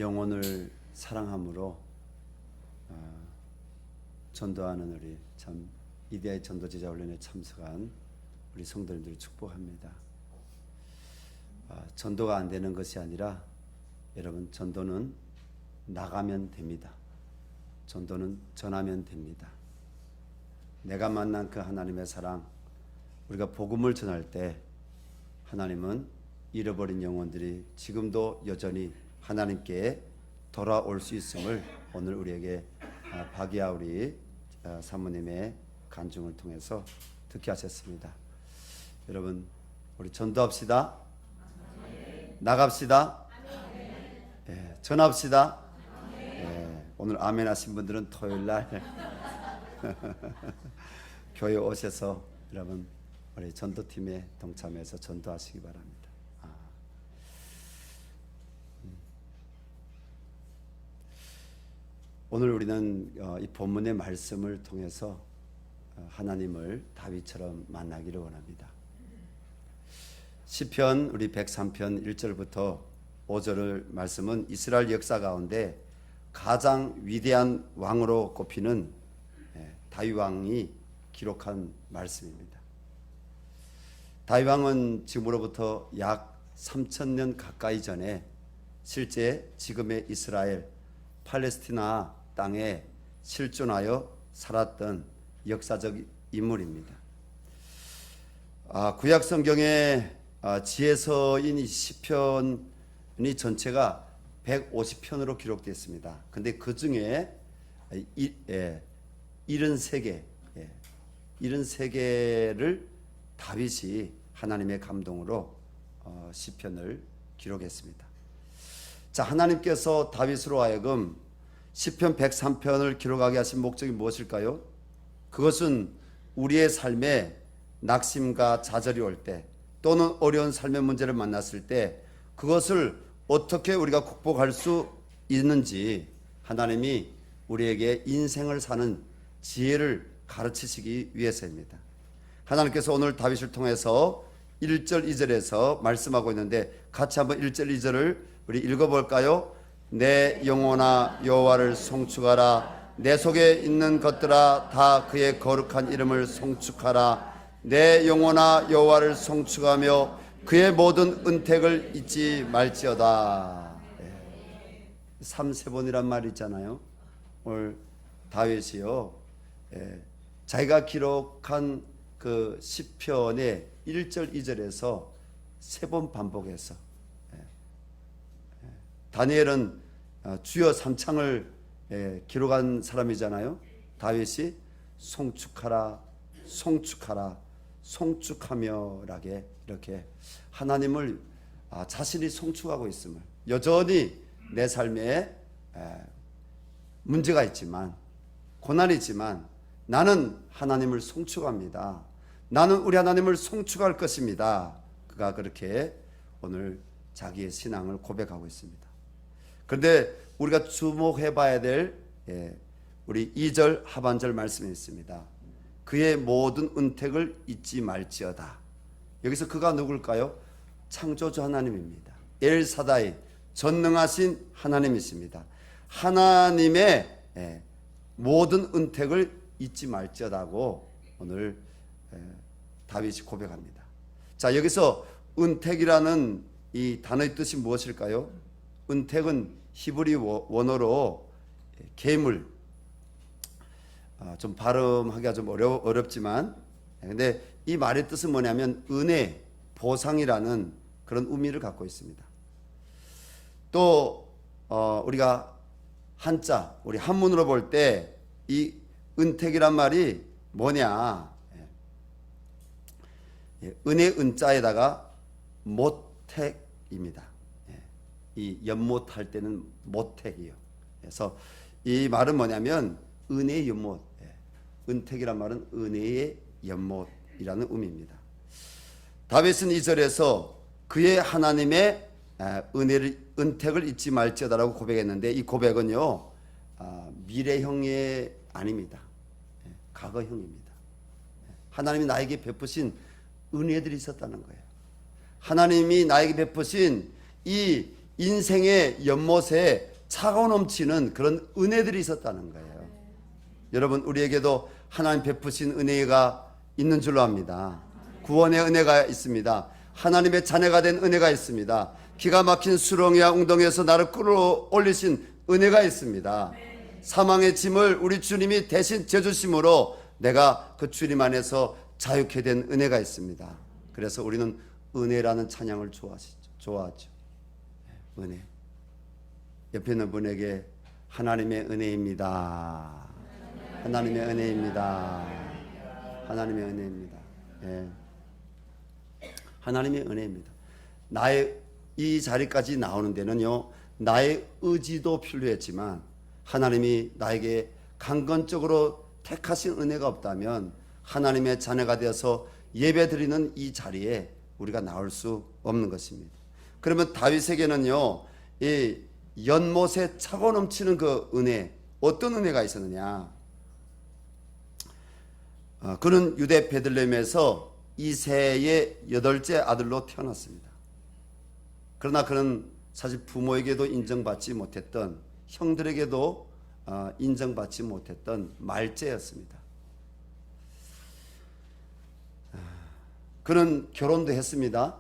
영혼을 사랑함으로 전도하는 우리 참 이데아의 전도제자 훈련에 참석한 우리 성도님들 축복합니다. 전도가 안 되는 것이 아니라 여러분, 전도는 나가면 됩니다. 전도는 전하면 됩니다. 내가 만난 그 하나님의 사랑, 우리가 복음을 전할 때 하나님은 잃어버린 영혼들이 지금도 여전히 하나님께 돌아올 수 있음을 오늘 우리에게 박이아 우리 사모님의 간증을 통해서 듣게 하셨습니다. 여러분, 우리 전도합시다. 나갑시다. 예, 전합시다. 예, 오늘 아멘 하신 분들은 토요일날 교회 오셔서 여러분 우리 전도팀에 동참해서 전도하시기 바랍니다. 오늘 우리는 이 본문의 말씀을 통해서 하나님을 다윗처럼 만나기를 원합니다. 시편 우리 103편 1절부터 5절의 말씀은 이스라엘 역사 가운데 가장 위대한 왕으로 꼽히는 다윗 왕이 기록한 말씀입니다. 다윗 왕은 지금으로부터 약 3,000년 가까이 전에 실제 지금의 이스라엘 팔레스티나 땅에 실존하여 살았던 역사적 인물입니다. 구약 성경의 지혜서인 이 시편이 전체가 150편으로 기록되어 있습니다. 근데 그 중에 73개를 다윗이 하나님의 감동으로 시편을 기록했습니다. 자, 하나님께서 다윗으로 하여금 시편 103편을 기록하게 하신 목적이 무엇일까요? 그것은 우리의 삶에 낙심과 좌절이 올 때, 또는 어려운 삶의 문제를 만났을 때 그것을 어떻게 우리가 극복할 수 있는지 하나님이 우리에게 인생을 사는 지혜를 가르치시기 위해서입니다. 하나님께서 오늘 다윗을 통해서 1절 2절에서 말씀하고 있는데 같이 한번 1절 2절을 우리 읽어볼까요? 내 영혼아 여호와를 송축하라. 내 속에 있는 것들아 다 그의 거룩한 이름을 송축하라. 내 영혼아 여호와를 송축하며 그의 모든 은택을 잊지 말지어다. 3세번이란 말이 있잖아요. 오늘 다윗이요, 자기가 기록한 그 시편의 1절 2절에서 3번 반복해서, 다니엘은 주여 3창을 기록한 사람이잖아요. 다윗이 송축하라 송축하라 송축하며라게 이렇게 하나님을 자신이 송축하고 있음을, 여전히 내 삶에 문제가 있지만 고난이 있지만 나는 하나님을 송축합니다. 나는 우리 하나님을 송축할 것입니다. 그가 그렇게 오늘 자기의 신앙을 고백하고 있습니다. 그런데 우리가 주목해 봐야 될 우리 2절 하반절 말씀이 있습니다. 그의 모든 은택을 잊지 말지어다. 여기서 그가 누굴까요? 창조주 하나님입니다. 엘사다이, 전능하신 하나님이십니다. 하나님의 모든 은택을 잊지 말지어다고 오늘 다윗이 고백합니다. 자, 여기서 은택이라는 이 단어의 뜻이 무엇일까요? 은택은 히브리 원어로 괴물, 좀 발음하기가 좀 어렵지만, 근데 이 말의 뜻은 뭐냐면 은혜, 보상이라는 그런 의미를 갖고 있습니다. 또 우리가 한자, 우리 한문으로 볼 때 이 은택이란 말이 뭐냐? 은혜 은자에다가 모택입니다. 이 연못할 때는 모택이요. 그래서 이 말은 뭐냐면 은혜의 연못, 은택이란 말은 은혜의 연못이라는 의미입니다. 다윗은 2절에서 그의 하나님의 은택을 잊지 말지어다라고 고백했는데, 이 고백은요 미래형이 아닙니다. 과거형입니다. 하나님이 나에게 베푸신 은혜들이 있었다는 거예요. 하나님이 나에게 베푸신 이 인생의 연못에 차고 넘치는 그런 은혜들이 있었다는 거예요. 여러분, 우리에게도 하나님 베푸신 은혜가 있는 줄로 압니다. 구원의 은혜가 있습니다. 하나님의 자녀가 된 은혜가 있습니다. 기가 막힌 수렁이와 웅덩이에서 나를 끌어올리신 은혜가 있습니다. 사망의 짐을 우리 주님이 대신 져주심으로 내가 그 주님 안에서 자유케 된 은혜가 있습니다. 그래서 우리는 은혜라는 찬양을 좋아하죠. 은혜. 옆에 있는 분에게 하나님의 은혜입니다. 하나님의 은혜입니다. 하나님의 은혜입니다. 예. 하나님의 은혜입니다. 나의 이 자리까지 나오는 데는요, 나의 의지도 필요했지만 하나님이 나에게 강건적으로 택하신 은혜가 없다면 하나님의 자녀가 되어서 예배드리는 이 자리에 우리가 나올 수 없는 것입니다. 그러면 다윗에게는요, 이 연못에 차고 넘치는 그 은혜, 어떤 은혜가 있었느냐? 그는 유대 베들레헴에서 이새의 8째 아들로 태어났습니다. 그러나 그는 사실 부모에게도 인정받지 못했던, 형들에게도 인정받지 못했던 말째였습니다. 그는 결혼도 했습니다.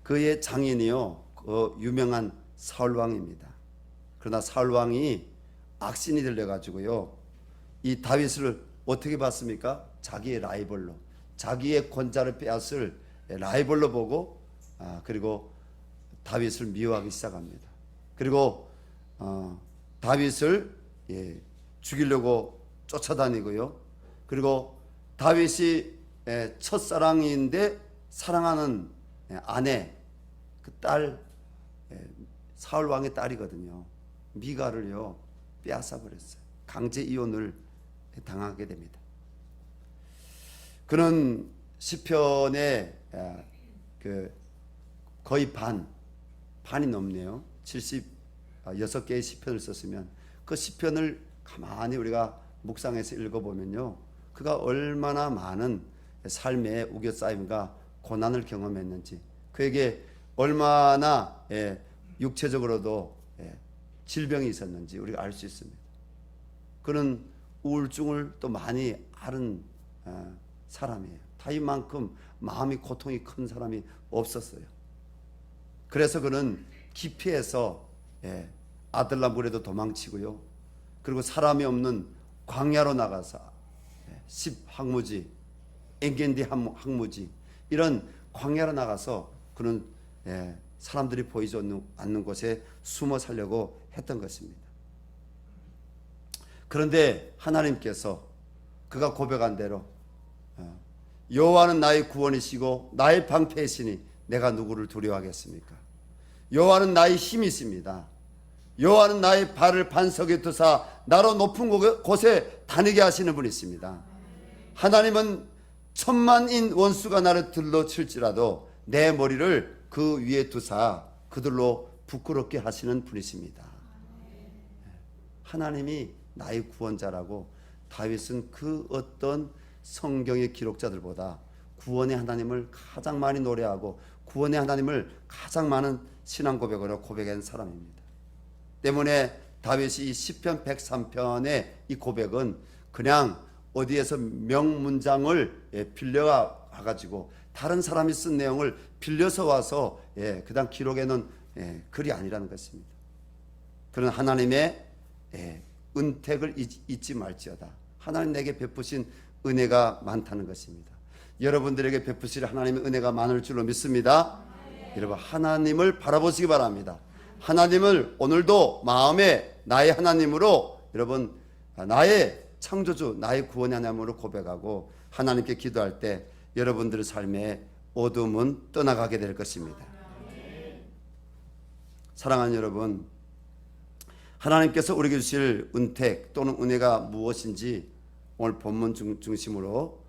그의 장인이요, 그 유명한 사울왕입니다. 그러나 사울왕이 악신이 들려가지고요, 이 다윗을 어떻게 봤습니까? 자기의 라이벌로, 자기의 권자를 빼앗을 라이벌로 보고, 그리고 다윗을 미워하기 시작합니다. 그리고 다윗을 죽이려고 쫓아다니고요. 그리고 다윗이 첫사랑인데 사랑하는 아내, 그 딸, 사울 왕의 딸이거든요. 미가를요 빼앗아 버렸어요. 강제 이혼을 당하게 됩니다. 그는 시편의 거의 반이 넘네요. 76개의 시편을 썼으면 그 시편을 가만히 우리가 묵상해서 읽어보면요, 그가 얼마나 많은 삶의 우겨싸임과 고난을 경험했는지, 그에게 얼마나 육체적으로도 질병이 있었는지 우리가 알 수 있습니다. 그는 우울증을 또 많이 앓은 사람이에요. 다윗만큼 마음이 고통이 큰 사람이 없었어요. 그래서 그는 기피해서 아들람 굴에도 도망치고요. 그리고 사람이 없는 광야로 나가서 십 항무지, 엔겐디 항무지, 이런 광야로 나가서 그는 사람들이 보이지 않는 곳에 숨어 살려고 했던 것입니다. 그런데 하나님께서 그가 고백한 대로 여호와는 나의 구원이시고 나의 방패이시니 내가 누구를 두려워하겠습니까? 여호와는 나의 힘이십니다. 여호와는 나의 발을 반석에 두사 나로 높은 곳에 다니게 하시는 분이십니다. 하나님은 천만인 원수가 나를 들러칠지라도 내 머리를 그 위에 두사 그들로 부끄럽게 하시는 분이십니다. 하나님이 나의 구원자라고 다윗은 그 어떤 성경의 기록자들보다 구원의 하나님을 가장 많이 노래하고 구원의 하나님을 가장 많은 신앙 고백으로 고백한 사람입니다. 때문에 다윗이 이 시편 103편의 이 고백은 그냥 어디에서 명문장을 빌려와 가지고 다른 사람이 쓴 내용을 빌려서 와서 그냥 기록해 놓은 글이 아니라는 것입니다. 그런 하나님의 은택을 잊지 말지어다. 하나님 내게 베푸신 은혜가 많다는 것입니다. 여러분들에게 베푸실 하나님의 은혜가 많을 줄로 믿습니다. 여러분, 하나님을 바라보시기 바랍니다. 하나님을 오늘도 마음에 나의 하나님으로, 여러분, 나의 창조주, 나의 구원의 하나님으로 고백하고 하나님께 기도할 때 여러분들의 삶에 어둠은 떠나가게 될 것입니다. 사랑하는 여러분, 하나님께서 우리에게 주실 은택 또는 은혜가 무엇인지 오늘 본문 중심으로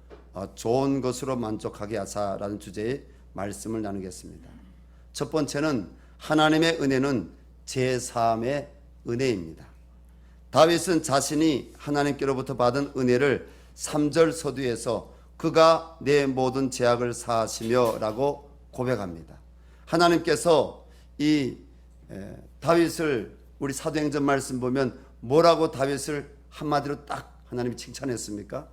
좋은 것으로 만족하게 하사라는 주제의 말씀을 나누겠습니다. 첫 번째는 하나님의 은혜는 제3의 은혜입니다. 다윗은 자신이 하나님께로부터 받은 은혜를 3절 서두에서 그가 내 모든 죄악을 사하시며 라고 고백합니다. 하나님께서 이 다윗을 우리 사도행전 말씀 보면 뭐라고 다윗을 한마디로 딱 하나님이 칭찬했습니까?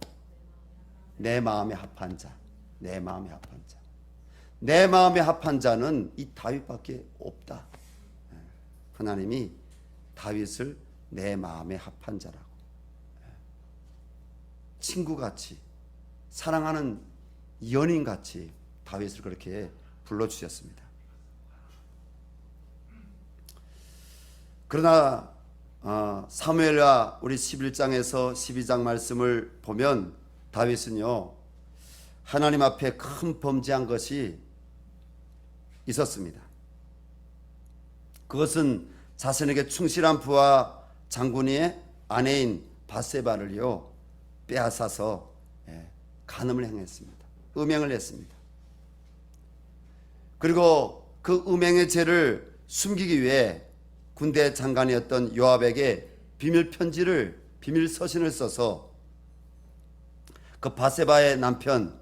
내 마음에 합한 자. 내 마음에 합한 자. 내 마음에 합한 자는 이 다윗밖에 없다. 하나님이 다윗을 내 마음에 합한 자라고. 친구같이, 사랑하는 연인같이 다윗을 그렇게 불러주셨습니다. 그러나 사무엘하 우리 11장에서 12장 말씀을 보면 다윗은요, 하나님 앞에 큰 범죄한 것이 있었습니다. 그것은 자신에게 충실한 부하 장군의 아내인 바세바를요 빼앗아서 간음을 행했습니다. 음행을 했습니다. 그리고 그 음행의 죄를 숨기기 위해 군대 장관이었던 요압에게 비밀 편지를, 비밀 서신을 써서 그 바세바의 남편,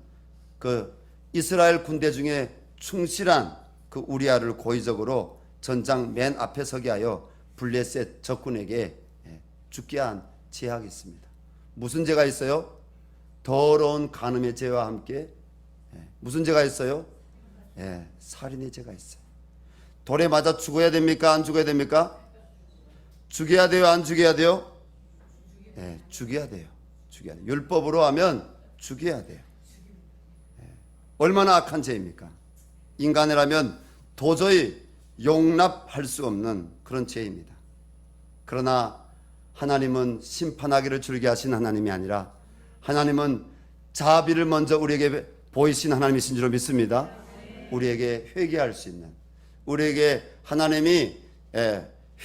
그 이스라엘 군대 중에 충실한 그 우리아를 고의적으로 전장 맨 앞에 서게 하여 블레셋 적군에게 죽게 한 죄악이 있습니다. 무슨 죄가 있어요? 더러운 간음의 죄와 함께 무슨 죄가 있어요? 살인의 죄가 있어요. 돌에 맞아 죽어야 됩니까? 안 죽어야 됩니까? 죽여야 돼요? 안 죽여야 돼요? 죽여야 돼요. 죽여야 돼요. 율법으로 하면 죽여야 돼요. 얼마나 악한 죄입니까? 인간이라면 도저히 용납할 수 없는 그런 죄입니다. 그러나 하나님은 심판하기를 줄게 하신 하나님이 아니라 하나님은 자비를 먼저 우리에게 보이신 하나님이신 줄 믿습니다. 우리에게 회개할 수 있는, 우리에게 하나님이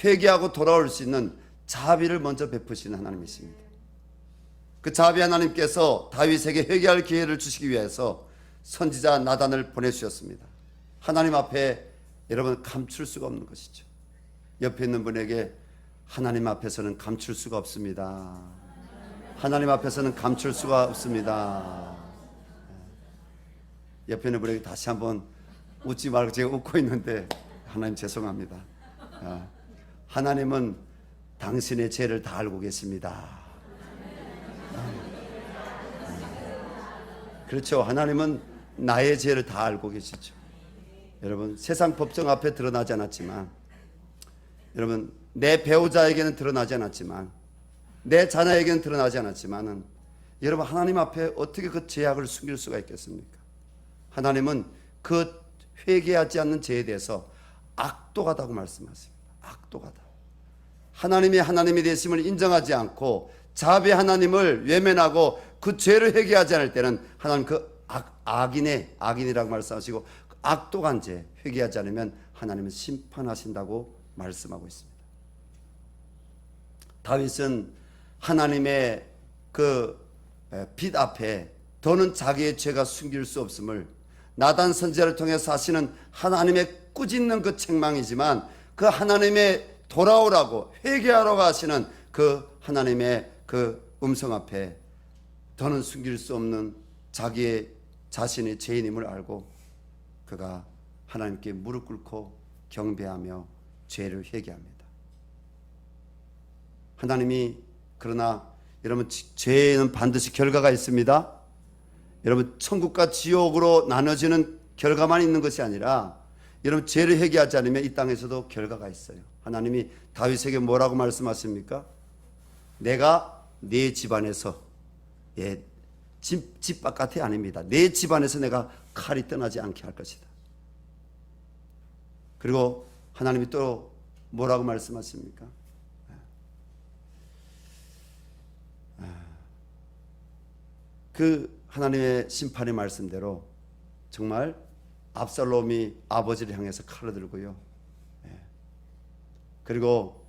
회개하고 돌아올 수 있는 자비를 먼저 베푸시는 하나님이십니다. 그 자비 하나님께서 다윗에게 회개할 기회를 주시기 위해서 선지자 나단을 보내주셨습니다. 하나님 앞에 여러분 감출 수가 없는 것이죠. 옆에 있는 분에게 하나님 앞에서는 감출 수가 없습니다. 하나님 앞에서는 감출 수가 없습니다. 옆에 있는 분에게 다시 한번 웃지 말고, 제가 웃고 있는데 하나님 죄송합니다. 하나님은 당신의 죄를 다 알고 계십니다. 그렇죠. 하나님은 나의 죄를 다 알고 계시죠. 여러분, 세상 법정 앞에 드러나지 않았지만, 여러분, 내 배우자에게는 드러나지 않았지만, 내 자녀에게는 드러나지 않았지만은, 여러분, 하나님 앞에 어떻게 그 죄악을 숨길 수가 있겠습니까? 하나님은 그 회개하지 않는 죄에 대해서 악독하다고 말씀하십니다. 악독하다. 하나님이 하나님이 되심을 인정하지 않고 자비 하나님을 외면하고 그 죄를 회개하지 않을 때는 하나님 그 악인이라고 말씀하시고, 그 악독한 죄 회개하지 않으면 하나님은 심판하신다고 말씀하고 있습니다. 다윗은 하나님의 그 빛 앞에 더는 자기의 죄가 숨길 수 없음을 나단 선지자를 통해서 하시는 하나님의 꾸짖는 그 책망이지만, 그 하나님의 돌아오라고 회개하라고 하시는 그 하나님의 그 음성 앞에 더는 숨길 수 없는 자기의 자신의 죄인임을 알고 그가 하나님께 무릎 꿇고 경배하며 죄를 회개합니다. 하나님이, 그러나 여러분, 죄에는 반드시 결과가 있습니다. 여러분, 천국과 지옥으로 나눠지는 결과만 있는 것이 아니라, 여러분, 죄를 회개하지 않으면 이 땅에서도 결과가 있어요. 하나님이 다윗에게 뭐라고 말씀하십니까? 내가 네 집안에서, 집 바깥이 아닙니다. 내 집안에서 내가 칼이 떠나지 않게 할 것이다. 그리고 하나님이 또 뭐라고 말씀하십니까? 그 하나님의 심판의 말씀대로 정말 압살롬이 아버지를 향해서 칼을 들고요. 그리고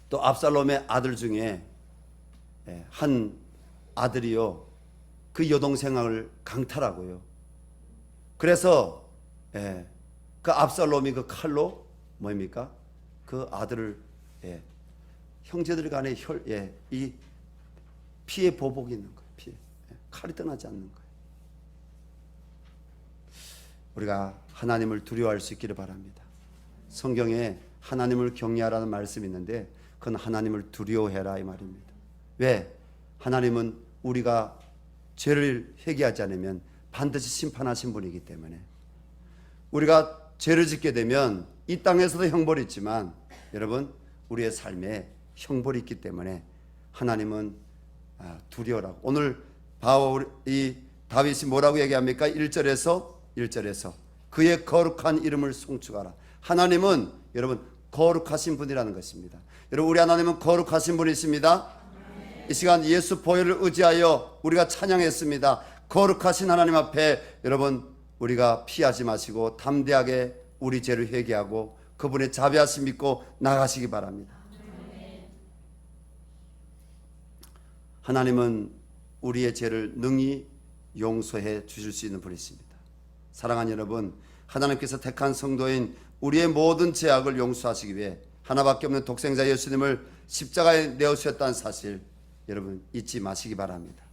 또 압살롬의 아들 중에 한 아들이요, 그 여동생을 강탈하고요. 그래서 그 압살롬이 그 칼로 뭡니까? 그 아들을 형제들 간의 이 피의 보복이 있는 거예요. 피해. 칼이 떠나지 않는 거예요. 우리가 하나님을 두려워할 수 있기를 바랍니다. 성경에 하나님을 경외하라는 말씀이 있는데 그건 하나님을 두려워해라 이 말입니다. 왜? 하나님은 우리가 죄를 회개하지 않으면 반드시 심판하신 분이기 때문에 우리가 죄를 짓게 되면 이 땅에서도 형벌이 있지만 여러분 우리의 삶에 형벌이 있기 때문에 하나님은 두려워라고. 오늘 이 다윗이 뭐라고 얘기합니까? 1절에서 그의 거룩한 이름을 송축하라. 하나님은 여러분 거룩하신 분이라는 것입니다. 여러분 우리 하나님은 거룩하신 분이십니다. 이 시간 예수 보혈을 의지하여 우리가 찬양했습니다. 거룩하신 하나님 앞에 여러분 우리가 피하지 마시고 담대하게 우리 죄를 회개하고 그분의 자비하심 믿고 나가시기 바랍니다. 하나님은 우리의 죄를 능히 용서해 주실 수 있는 분이십니다. 사랑하는 여러분, 하나님께서 택한 성도인 우리의 모든 죄악을 용서하시기 위해 하나밖에 없는 독생자 예수님을 십자가에 내어주셨다는 사실 여러분 잊지 마시기 바랍니다.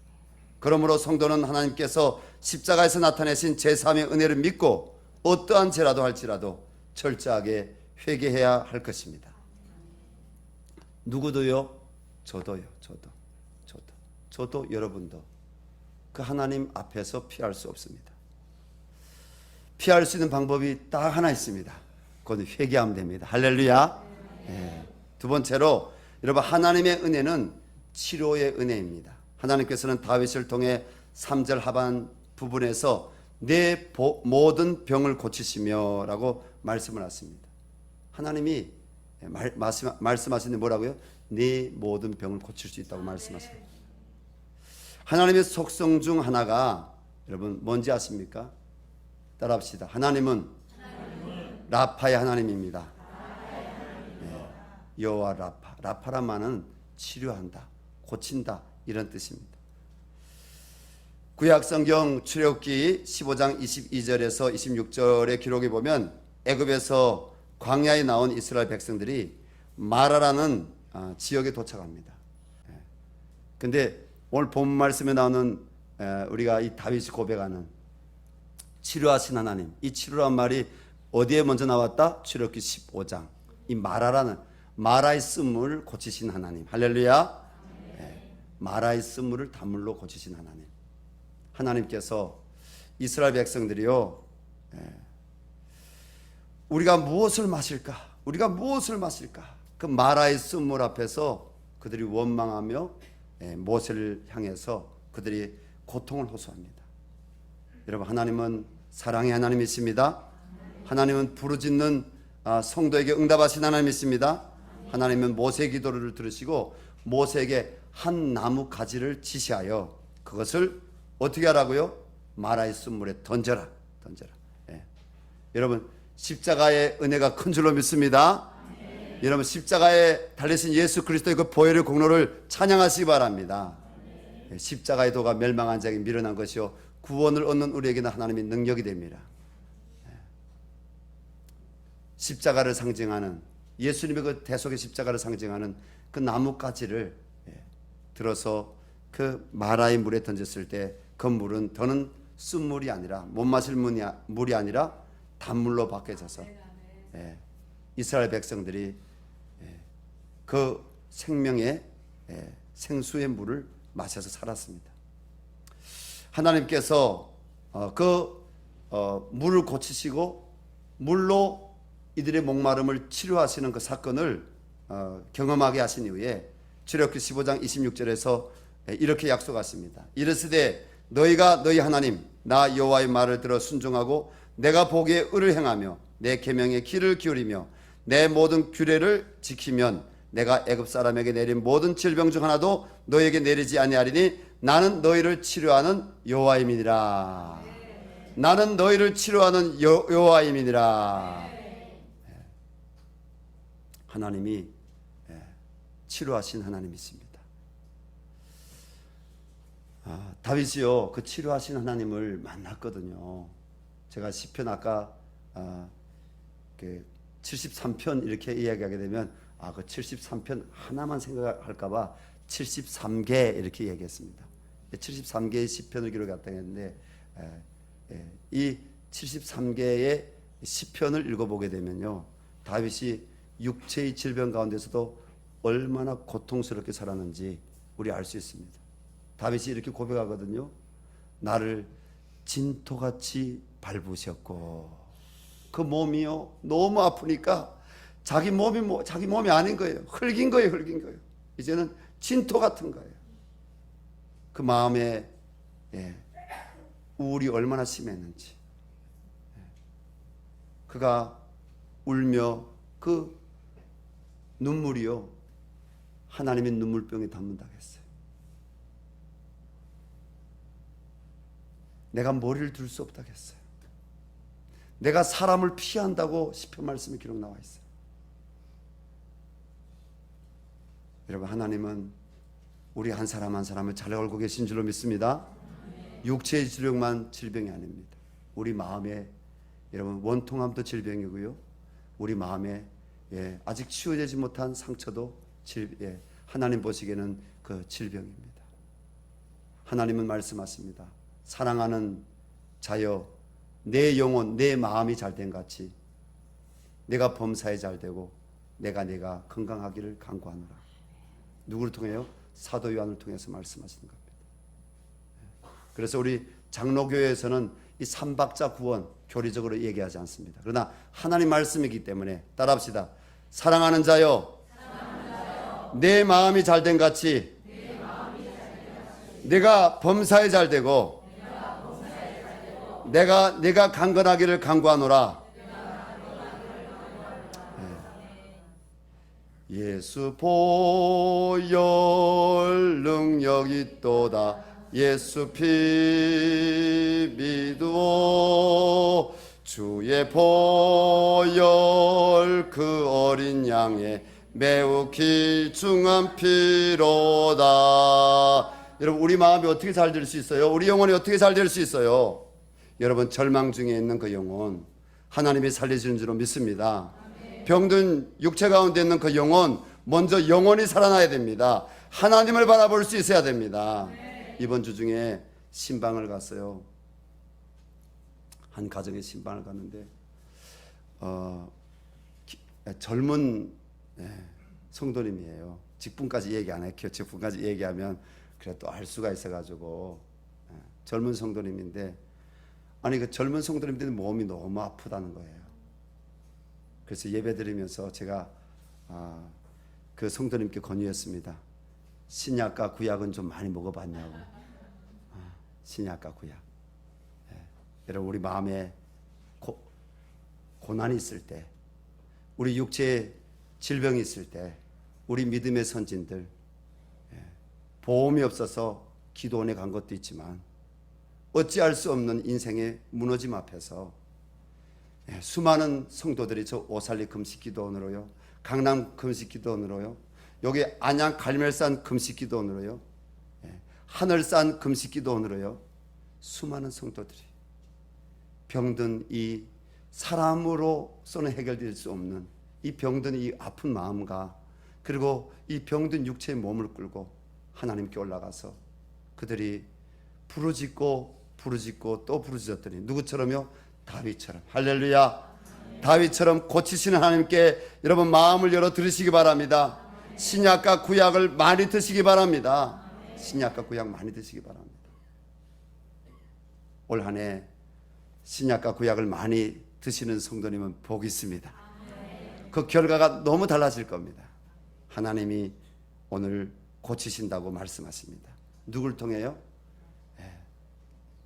그러므로 성도는 하나님께서 십자가에서 나타내신 제3의 은혜를 믿고 어떠한 죄라도 할지라도 철저하게 회개해야 할 것입니다. 누구도요? 저도 여러분도 그 하나님 앞에서 피할 수 없습니다. 피할 수 있는 방법이 딱 하나 있습니다. 그건 회개하면 됩니다. 할렐루야. 네. 두 번째로 여러분 하나님의 은혜는 치료의 은혜입니다. 하나님께서는 다윗을 통해 3절 하반 부분에서 내 모든 병을 고치시며 라고 말씀을 하십니다. 하나님이 말씀하시는데 뭐라고요? 내 모든 병을 고칠 수 있다고 말씀하십니다. 하나님의 속성 중 하나가 여러분 뭔지 아십니까? 따라합시다. 하나님은 라파의 하나님입니다. 네. 여호와 라파. 라파란 말은 치료한다, 고친다 이런 뜻입니다. 구약성경 출애굽기 15장 22절에서 26절의 기록에 보면 애굽에서 광야에 나온 이스라엘 백성들이 마라라는 지역에 도착합니다. 근데 오늘 본 말씀에 나오는 우리가 이 다윗이 고백하는 치료하신 하나님, 이 치료란 말이 어디에 먼저 나왔다? 출애굽기 15장. 이 마라의 쓴물을 고치신 하나님. 할렐루야. 마라의 쓴물을 단물로 고치신 하나님. 하나님께서 이스라엘 백성들이요, 우리가 무엇을 마실까? 그 마라의 쓴물 앞에서 그들이 원망하며 모세를 향해서 그들이 고통을 호소합니다. 여러분 하나님은 사랑의 하나님이십니다. 하나님은 부르짖는 성도에게 응답하신 하나님이십니다. 하나님은 모세의 기도를 들으시고 모세에게 한 나무 가지를 지시하여 그것을 어떻게 하라고요? 마라의 쓴물에 던져라. 여러분 십자가의 은혜가 큰 줄로 믿습니다. 여러분 십자가에 달리신 예수 그리스도의 그 보혈의 공로를 찬양하시기 바랍니다. 십자가의 도가 멸망한 자에게 밀어난 것이요 구원을 얻는 우리에게는 하나님의 능력이 됩니다. 십자가를 상징하는 예수님의 그 대속의 십자가를 상징하는 그 나뭇가지를 들어서 그 마라의 물에 던졌을 때 그 물은 더는 쓴물이 아니라 못 마실 물이 아니라 단물로 바뀌어져서 이스라엘 백성들이 그 생명의 생수의 물을 마셔서 살았습니다. 하나님께서 물을 고치시고 물로 이들의 목마름을 치료하시는 그 사건을 경험하게 하신 이후에 출애굽기 15장 26절에서 이렇게 약속하십니다. 이르시되 너희가 너희 하나님 나 여호와의 말을 들어 순종하고 내가 보기에 의를 행하며 내 계명에 귀를 기울이며 내 모든 규례를 지키면 내가 애굽 사람에게 내린 모든 질병 중 하나도 너희에게 내리지 아니하리니 나는 너희를 치료하는 여호와임이니라. 나는 너희를 치료하는 여호와임이니라. 하나님이 치료하신 하나님이십니다. 다윗이요 그 치료하신 하나님을 만났거든요. 제가 시편 아까 73편 이렇게 이야기하게 되면 그 73편 하나만 생각할까봐 73개 이렇게 얘기했습니다. 73개의 시편을 기록했다고 했는데 이 73개의 시편을 읽어보게 되면요 다윗이 육체의 질병 가운데서도 얼마나 고통스럽게 살았는지 우리 알 수 있습니다. 다윗이 이렇게 고백하거든요. 나를 진토같이 밟으셨고, 그 몸이요 너무 아프니까 자기 몸이 아닌 거예요. 흙인 거예요. 이제는 진토 같은 거예요. 그 마음에 우울이 얼마나 심했는지. 그가 울며 그 눈물이요 하나님의 눈물병에 담는다고 했어요. 내가 머리를 들 수 없다고 했어요. 내가 사람을 피한다고 시편 말씀에 기록 나와 있어요. 여러분, 하나님은 우리 한 사람 한 사람을 잘 알고 계신 줄로 믿습니다. 육체의 질병만 질병이 아닙니다. 우리 마음에, 여러분, 원통함도 질병이고요, 우리 마음에 아직 치유되지 못한 상처도 하나님 보시기에는 그 질병입니다. 하나님은 말씀하십니다. 사랑하는 자여, 내 영혼, 내 마음이 잘된 같이 내가 범사에 잘되고 내가 건강하기를 간구하노라. 누구를 통해요? 사도 요한을 통해서 말씀하시는 겁니다. 그래서 우리 장로교회에서는 이 삼박자 구원 교리적으로 얘기하지 않습니다. 그러나 하나님 말씀이기 때문에 따라합시다. 사랑하는 자여, 내 마음이 잘된 같이 내가 범사에 잘되고 내가 강건하기를 간구하노라. 예수 보혈 능력이 있도다. 예수 피 믿으오. 주의 보혈 그 어린 양의 매우 귀중한 피로다. 여러분, 우리 마음이 어떻게 잘 될 수 있어요? 우리 영혼이 어떻게 잘 될 수 있어요? 여러분, 절망 중에 있는 그 영혼 하나님이 살리시는 줄로 믿습니다. 병든 육체 가운데 있는 그 영혼, 먼저 영혼이 살아나야 됩니다. 하나님을 바라볼 수 있어야 됩니다. 이번 주 중에 신방을 갔어요. 한 가정에 신방을 갔는데 젊은 성도님이에요. 직분까지 얘기 안 할게요. 직분까지 얘기하면 그래 또 알 수가 있어가지고 젊은 성도님인데, 아니 그 젊은 성도님들이 몸이 너무 아프다는 거예요. 그래서 예배 드리면서 제가 그 성도님께 건의했습니다. 신약과 구약은 좀 많이 먹어봤냐고. 신약과 구약. 여러분, 우리 마음에 고난이 있을 때, 우리 육체에 질병이 있을 때, 우리 믿음의 선진들 보험이 없어서 기도원에 간 것도 있지만 어찌할 수 없는 인생의 무너짐 앞에서 수많은 성도들이 저 오살리 금식기도원으로요, 강남 금식기도원으로요, 여기 안양 갈멜산 금식기도원으로요, 하늘산 금식기도원으로요, 수많은 성도들이 병든 이 사람으로서는 해결될 수 없는 이 병든 이 아픈 마음과, 그리고 이 병든 육체의 몸을 끌고 하나님께 올라가서 그들이 부르짖고 또 부르짖었더니 누구처럼요? 다윗처럼. 할렐루야. 다윗처럼 고치시는 하나님께 여러분 마음을 열어 들으시기 바랍니다. 신약과 구약을 많이 드시기 바랍니다. 신약과 구약 많이 드시기 바랍니다. 올 한 해 신약과 구약을 많이 드시는 성도님은 복이 있습니다. 그 결과가 너무 달라질 겁니다. 하나님이 오늘 고치신다고 말씀하십니다. 누굴 통해요?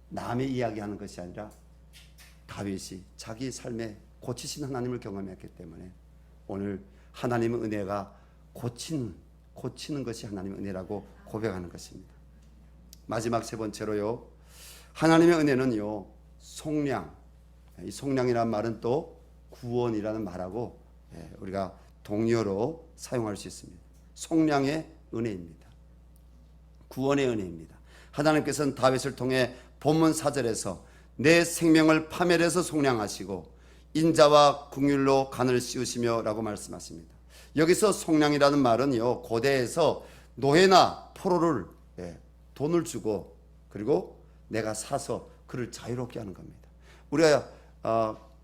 남의 이야기하는 것이 아니라 다윗이 자기 삶에 고치신 하나님을 경험했기 때문에 오늘 하나님의 은혜가 고치는 것이 하나님의 은혜라고 고백하는 것입니다. 마지막 세 번째로요, 하나님의 은혜는요, 속량. 이 속량이라는 말은 또 구원이라는 말하고 우리가 동의어로 사용할 수 있습니다. 속량의 은혜입니다. 구원의 은혜입니다. 하나님께서는 다윗을 통해 본문 4절에서 내 생명을 파멸해서 속량하시고 인자와 긍휼로 간을 씌우시며 라고 말씀하십니다. 여기서 속량이라는 말은요, 고대에서 노예나 포로를 돈을 주고 그리고 내가 사서 그를 자유롭게 하는 겁니다. 우리가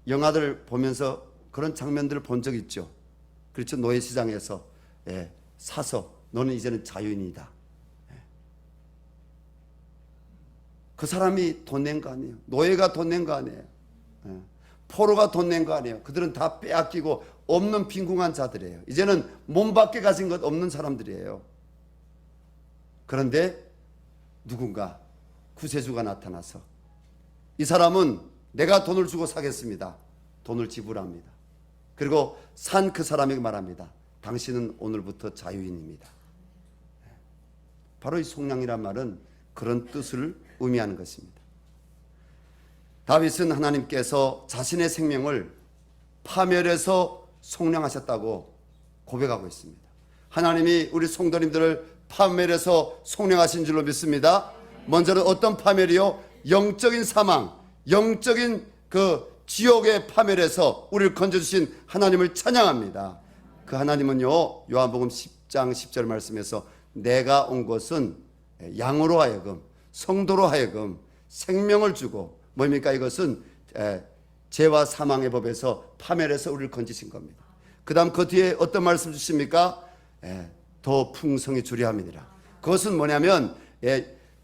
영화들 보면서 그런 장면들을 본 적 있죠. 그렇죠. 노예시장에서 사서 너는 이제는 자유인이다. 그 사람이 돈 낸 거 아니에요. 노예가 돈 낸 거 아니에요. 포로가 돈 낸 거 아니에요. 그들은 다 빼앗기고 없는 빈궁한 자들이에요. 이제는 몸 밖에 가진 것 없는 사람들이에요. 그런데 누군가 구세주가 나타나서 이 사람은 내가 돈을 주고 사겠습니다. 돈을 지불합니다. 그리고 산 그 사람에게 말합니다. 당신은 오늘부터 자유인입니다. 바로 이 속량이란 말은 그런 뜻을 의미하는 것입니다. 다윗은 하나님께서 자신의 생명을 파멸해서 속량하셨다고 고백하고 있습니다. 하나님이 우리 성도님들을 파멸해서 속량하신 줄로 믿습니다. 먼저는 어떤 파멸이요? 영적인 사망, 영적인 그 지옥의 파멸에서 우리를 건져주신 하나님을 찬양합니다. 그 하나님은요, 요한복음 10장 10절 말씀에서 내가 온 것은 양으로 하여금, 성도로 하여금 생명을 주고, 뭡니까? 이것은 죄와 사망의 법에서 파멸해서 우리를 건지신 겁니다. 그 다음 그 뒤에 어떤 말씀 주십니까? 더 풍성히 주려 함이니라. 그것은 뭐냐면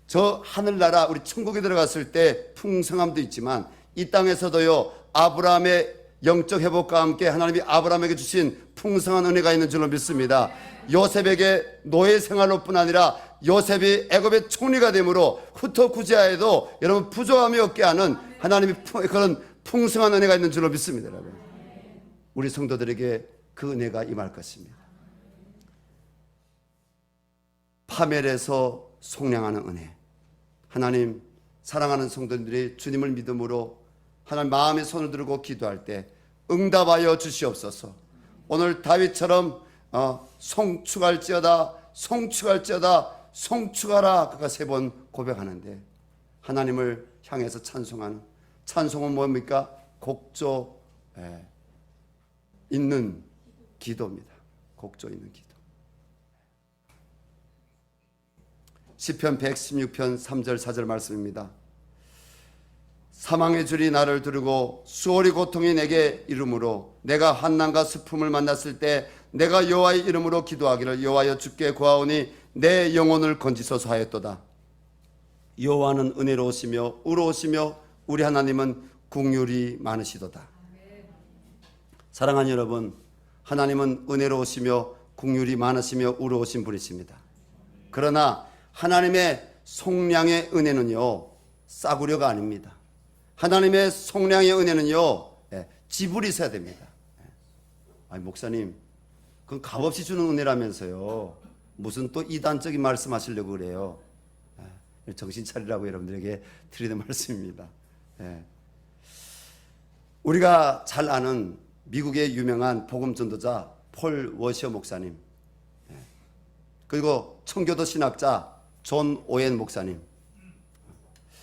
저 하늘나라 우리 천국에 들어갔을 때 풍성함도 있지만 이 땅에서도요, 아브라함의 영적 회복과 함께 하나님이 아브라함에게 주신 풍성한 은혜가 있는 줄로 믿습니다. 요셉에게 노예 생활로뿐 아니라 요셉이 애굽의 총리가 되므로 후토 구제하에도 여러분 부족함이 없게 하는 하나님이 그런 풍성한 은혜가 있는 줄로 믿습니다. 여러분, 우리 성도들에게 그 은혜가 임할 것입니다. 파멸에서 속량하는 은혜. 하나님, 사랑하는 성도들이 주님을 믿음으로 하나님 마음의 손을 들고 기도할 때 응답하여 주시옵소서. 오늘 다윗처럼 송축할지어다, 송축할지어다, 송축하라, 그가 3번 고백하는데 하나님을 향해서 찬송하는, 찬송은 뭡니까? 곡조 있는 기도입니다. 곡조 있는 기도. 시편 116편 3절 4절 말씀입니다. 사망의 줄이 나를 두르고 수월이 고통이 내게 이르므로 내가 환난과 슬픔을 만났을 때 내가 여호와의 이름으로 기도하기를 여호와여 주께 구하오니 내 영혼을 건지소서 하였도다. 여호와는 은혜로우시며 의로우시며 우리 하나님은 긍휼이 많으시도다. 사랑하는 여러분, 하나님은 은혜로우시며 긍휼이 많으시며 의로우신 분이십니다. 그러나 하나님의 속량의 은혜는요, 싸구려가 아닙니다. 하나님의 속량의 은혜는요, 지불이 있어야 됩니다. 아니, 목사님, 그건 값없이 주는 은혜라면서요. 무슨 또 이단적인 말씀하시려고 그래요. 정신 차리라고 여러분들에게 드리는 말씀입니다. 우리가 잘 아는 미국의 유명한 복음 전도자 폴 워셔 목사님, 그리고 청교도 신학자 존 오웬 목사님,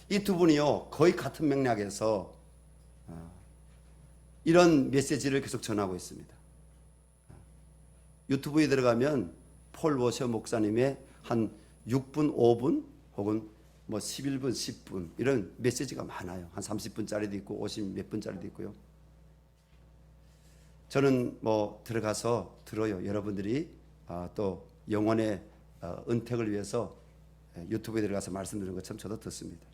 이 두 분이요 거의 같은 맥락에서 이런 메시지를 계속 전하고 있습니다. 유튜브에 들어가면 폴 워셔 목사님의 한 6분, 5분 혹은 뭐 11분, 10분 이런 메시지가 많아요. 한 30분짜리도 있고 50 몇 분짜리도 있고요. 저는 뭐 들어가서 들어요. 여러분들이 또 영혼의 은택을 위해서 유튜브에 들어가서 말씀드리는 것처럼 저도 듣습니다.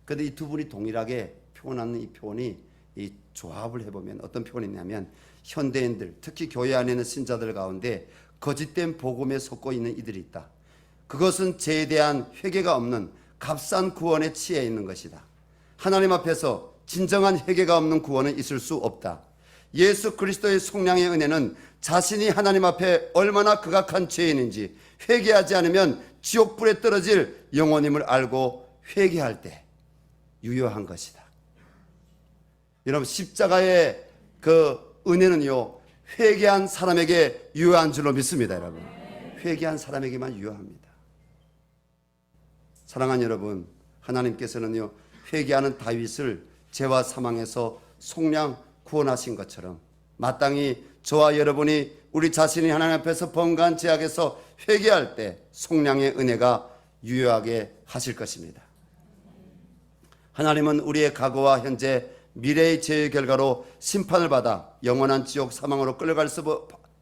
그런데 이 두 분이 동일하게 표현하는 이 표현이, 이 조합을 해보면 어떤 표현이 있냐면, 현대인들, 특히 교회 안에 있는 신자들 가운데 거짓된 복음에 속고 있는 이들이 있다. 그것은 죄에 대한 회개가 없는 값싼 구원에 취해 있는 것이다. 하나님 앞에서 진정한 회개가 없는 구원은 있을 수 없다. 예수 그리스도의 속량의 은혜는 자신이 하나님 앞에 얼마나 극악한 죄인인지 회개하지 않으면 지옥불에 떨어질 영혼임을 알고 회개할 때 유효한 것이다. 여러분, 십자가의 그 은혜는요, 회개한 사람에게 유효한 줄로 믿습니다. 여러분, 회개한 사람에게만 유효합니다. 사랑하는 여러분, 하나님께서는요, 회개하는 다윗을 죄와 사망에서 속량 구원하신 것처럼 마땅히 저와 여러분이 우리 자신이 하나님 앞에서 번거한 죄악에서 회개할 때 속량의 은혜가 유효하게 하실 것입니다. 하나님은 우리의 과거와 현재, 미래의 죄의 결과로 심판을 받아 영원한 지옥 사망으로 끌려갈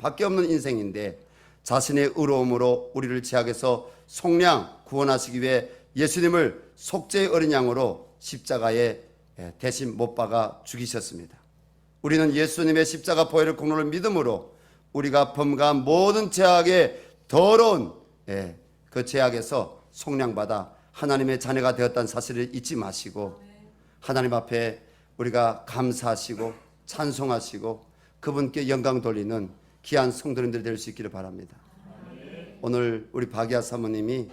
밖에 없는 인생인데 자신의 의로움으로 우리를 제약에서 속량 구원하시기 위해 예수님을 속죄의 어린 양으로 십자가에 대신 못 박아 죽이셨습니다. 우리는 예수님의 십자가 보혈의 공로를 믿음으로 우리가 범가한 모든 죄악의 더러운 그 죄악에서 속량받아 하나님의 자녀가 되었다는 사실을 잊지 마시고 하나님 앞에 우리가 감사하시고 찬송하시고 그분께 영광 돌리는 귀한 성도님들 될 수 있기를 바랍니다. 오늘 우리 박이아 사모님이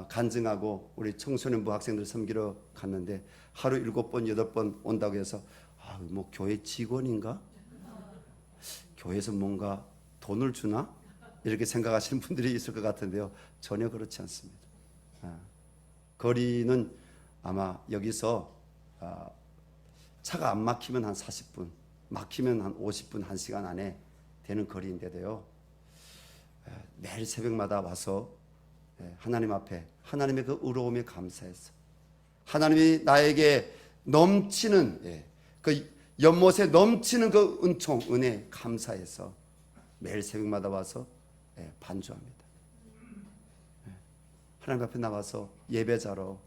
간증하고 우리 청소년부 학생들 섬기러 갔는데 하루 7번 8번 온다고 해서 뭐 교회 직원인가? 교회에서 뭔가 돈을 주나? 이렇게 생각하시는 분들이 있을 것 같은데요, 전혀 그렇지 않습니다. 거리는 아마 여기서 차가 안 막히면 한 40분, 막히면 한 50분, 1시간 안에 되는 거리인데도요, 매일 새벽마다 와서 하나님 앞에 하나님의 그 의로움에 감사해서 하나님이 나에게 넘치는 그 연못에 넘치는 그 은총, 은혜 감사해서 매일 새벽마다 와서 반주합니다. 하나님 앞에 나와서 예배자로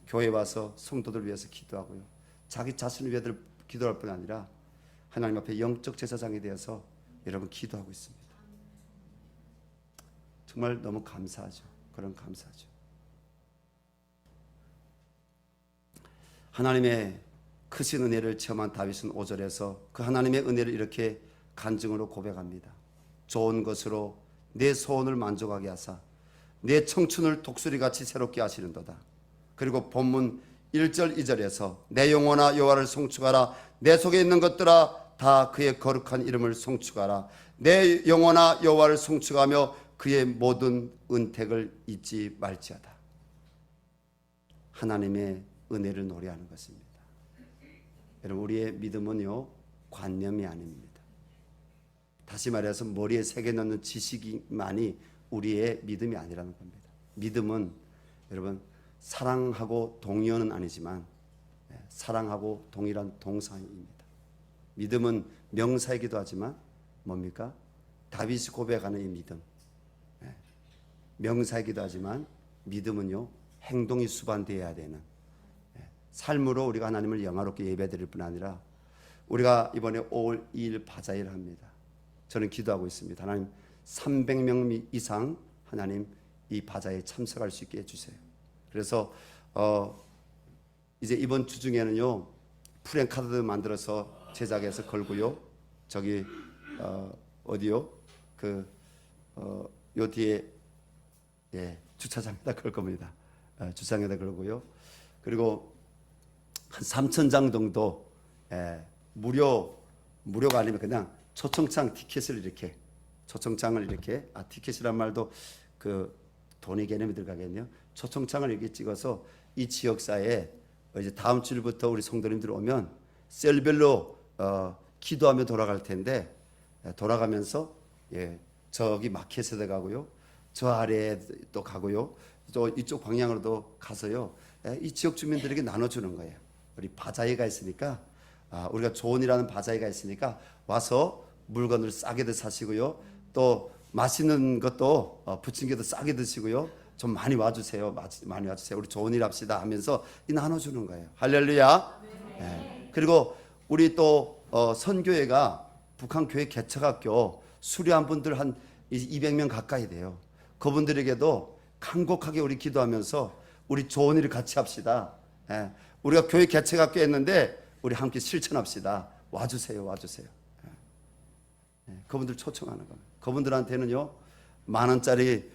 교회 와서 성도들 위해서 기도하고요, 자기 자신을 위해 기도할 뿐 아니라 하나님 앞에 영적 제사장이 되어서 여러분 기도하고 있습니다. 정말 너무 감사하죠. 그런 감사하죠. 하나님의 크신 은혜를 체험한 다윗은 5절에서 그 하나님의 은혜를 이렇게 간증으로 고백합니다. 좋은 것으로 내 소원을 만족하게 하사 내 청춘을 독수리같이 새롭게 하시는도다. 그리고 본문 1절 2절에서 내 영혼아 여호와를 송축하라. 내 속에 있는 것들아 다 그의 거룩한 이름을 송축하라. 내 영혼아 여호와를 송축하며 그의 모든 은택을 잊지 말지어다. 하나님의 은혜를 노래하는 것입니다. 여러분, 우리의 믿음은요, 관념이 아닙니다. 다시 말해서 머리에 새겨 넣는 지식만이 우리의 믿음이 아니라는 겁니다. 믿음은 여러분, 사랑하고 동의어는 아니지만 사랑하고 동일한 동사입니다. 믿음은 명사이기도 하지만 뭡니까? 다윗이 고백하는 이 믿음, 명사이기도 하지만 믿음은요, 행동이 수반되어야 되는 삶으로 우리가 하나님을 영화롭게 예배드릴 뿐 아니라 우리가 이번에 5월 2일 바자회를 합니다. 저는 기도하고 있습니다. 하나님 300명 이상 하나님 이 바자회에 참석할 수 있게 해주세요. 그래서 이제 이번 주 중에는요, 프랭카드 만들어서 제작해서 걸고요, 저기 어디요? 요 뒤에 주차장에다 걸 겁니다. 주차장에다 걸고요. 그리고 한 3,000장 정도 무료가 아니면 그냥 초청장 티켓을 이렇게 초청장을 이렇게 티켓이란 말도 그 돈의 개념이 들어가겠네요. 초청장을 이렇게 찍어서 이 지역사에 이제 다음 주일부터 우리 성도님들 오면 셀별로 기도하며 돌아갈 텐데 돌아가면서 저기 마켓에도 가고요, 저 아래에 또 가고요, 또 이쪽 방향으로도 가서요, 이 지역 주민들에게 나눠주는 거예요. 우리 바자회가 있으니까 우리가 조언이라는 바자회가 있으니까 와서 물건을 싸게도 사시고요, 또 맛있는 것도 부침개도 싸게 드시고요, 좀 많이 와주세요. 많이 와주세요. 우리 좋은 일 합시다 하면서 나눠주는 거예요. 할렐루야. 네. 그리고 우리 또 선교회가 북한교회 개척학교 수료한 분들 한 200명 가까이 돼요. 그분들에게도 간곡하게 우리 기도하면서 우리 좋은 일을 같이 합시다. 우리가 교회 개척학교 했는데 우리 함께 실천합시다. 와주세요. 그분들 초청하는 겁니다. 그분들한테는요, 10,000원짜리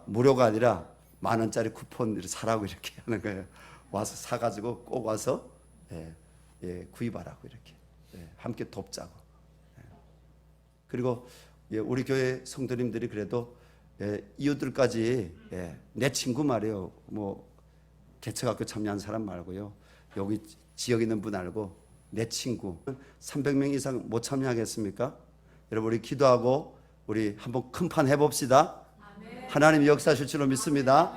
무료가 아니라 10,000원짜리 쿠폰을 사라고 이렇게 하는 거예요. 와서 사가지고 꼭 와서 구입하라고 이렇게 함께 돕자고. 그리고 우리 교회 성도님들이 그래도 이웃들까지 내 친구 말이에요. 뭐 개척학교 참여한 사람 말고요, 여기 지역에 있는 분 알고 내 친구 300명 이상 못 참여하겠습니까? 여러분, 우리 기도하고 우리 한번 큰 판 해봅시다. 하나님 역사하실 줄로 믿습니다.